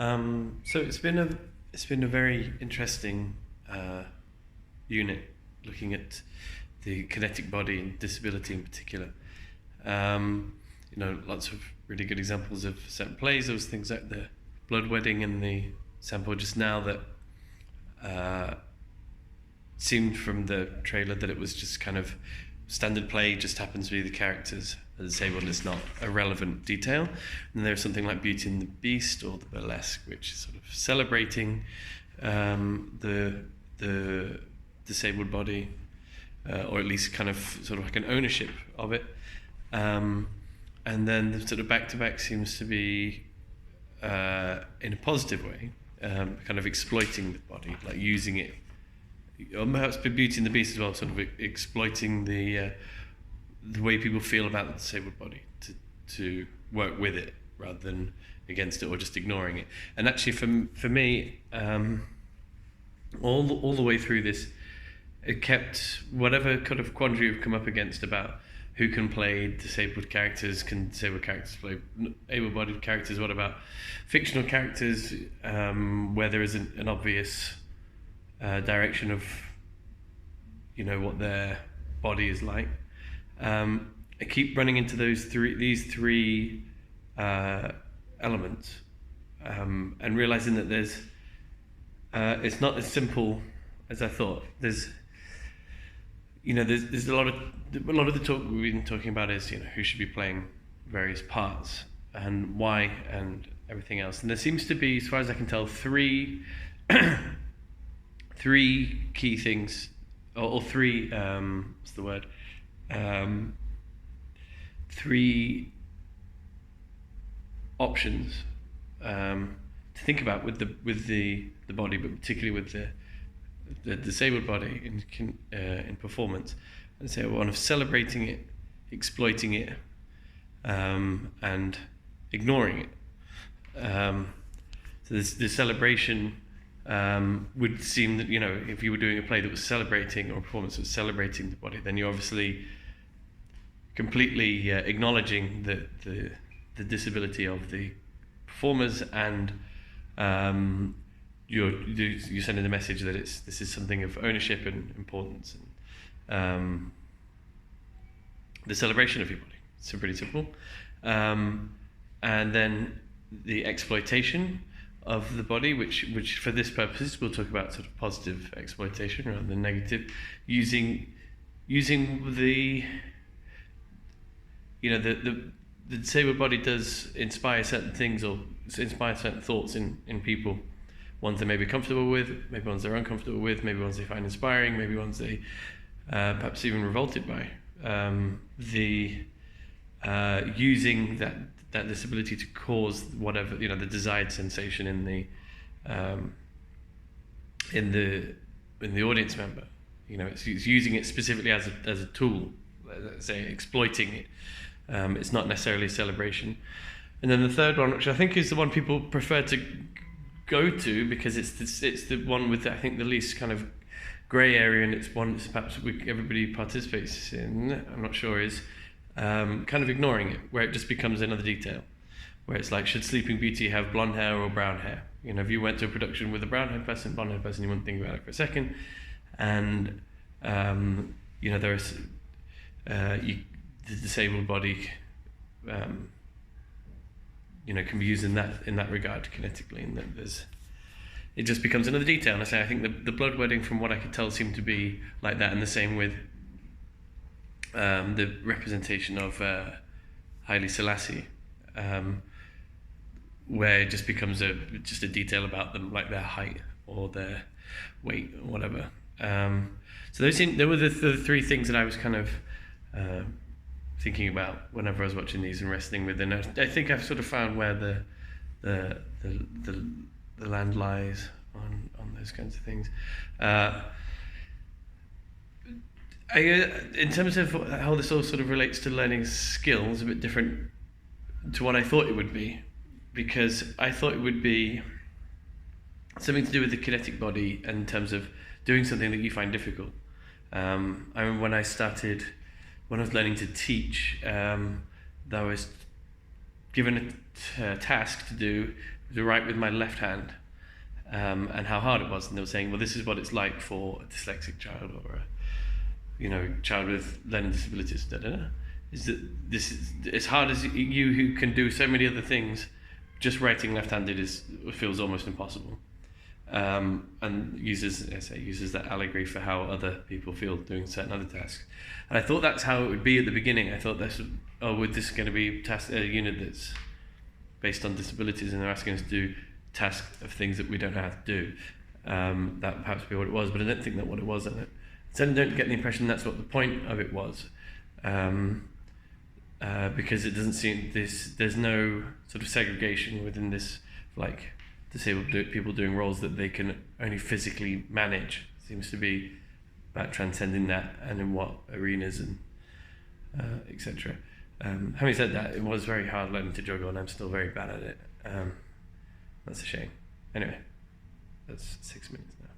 So it's been a very interesting unit looking at the kinetic body and disability in particular. Lots of really good examples of certain plays. There was things like the Blood Wedding and the sample just now that seemed from the trailer that it was just kind of standard play, just happens to be the characters are disabled. It's not a relevant detail. And there's something like Beauty and the Beast or the Burlesque, which is sort of celebrating the disabled body, or at least kind of sort of like an ownership of it. And then the sort of back-to-back seems to be in a positive way, kind of exploiting the body, like using it, or perhaps Beauty and the Beast as well, sort of exploiting the way people feel about the disabled body to work with it rather than against it or just ignoring it. And actually, for me, all the way through this, it kept whatever kind of quandary we've come up against about who can play disabled characters, can disabled characters play able-bodied characters, what about fictional characters, where there isn't an obvious direction of what their body is like. I keep running into these three elements, and realizing that it's not as simple as I thought. There's a lot of the talk we've been talking about is who should be playing various parts and why and everything else. And there seems to be, as far as I can tell, three key things, or three what's the word? Three options to think about with the body, but particularly with the disabled body in performance. And so one of celebrating it, exploiting it, and ignoring it. So the celebration would seem that if you were doing a play that was celebrating, or a performance that was celebrating the body, then you're obviously completely acknowledging the disability of the performers, and you're sending the message that this is something of ownership and importance, and the celebration of your body. It's pretty simple. And then the exploitation of the body, which for this purpose we'll talk about sort of positive exploitation rather than negative, using the disabled body does inspire certain things or inspire certain thoughts in people. Ones they may be comfortable with, maybe ones they're uncomfortable with, maybe ones they find inspiring, maybe ones they perhaps even revolted by. Using that disability to cause whatever the desired sensation in the audience member. It's using it specifically as a tool, let's say exploiting it. It's not necessarily a celebration. And then the third one, which I think is the one people prefer to go to because it's the one with I think the least kind of grey area, and it's one that's perhaps everybody participates in. I'm not sure is kind of ignoring it, where it just becomes another detail, where it's like, should Sleeping Beauty have blonde hair or brown hair? If you went to a production with a brown-haired person, blonde-haired person, you wouldn't think about it for a second. And there's the disabled body, can be used in that regard kinetically, and that it just becomes another detail. And I think the Blood Wedding, from what I could tell, seemed to be like that, and the same with the representation of Haile Selassie, where it just becomes just a detail about them, like their height or their weight or whatever. So there were the three things that I was kind of thinking about whenever I was watching these and wrestling with, and I think I've sort of found where the land lies on those kinds of things. In terms of how this all sort of relates to learning skills, a bit different to what I thought it would be, because I thought it would be something to do with the kinetic body in terms of doing something that you find difficult. I remember when I was learning to teach, I was given a task to do, to write with my left hand, and how hard it was, and they were saying, well, this is what it's like for a dyslexic child or a child with learning disabilities. Is that this is as hard as you who can do so many other things, just writing left-handed feels almost impossible. And uses that allegory for how other people feel doing certain other tasks. And I thought that's how it would be at the beginning. I thought this going to be a unit that's based on disabilities, and they're asking us to do tasks of things that we don't know how to do. That perhaps be what it was, but I don't think that's what it was. And I certainly don't get the impression that's what the point of it was, because it doesn't seem there's no sort of segregation within this, like disabled people doing roles that they can only physically manage. It seems to be about transcending that and in what arenas and etc. Having said that, it was very hard learning to juggle, and I'm still very bad at it. That's a shame. Anyway, that's 6 minutes now.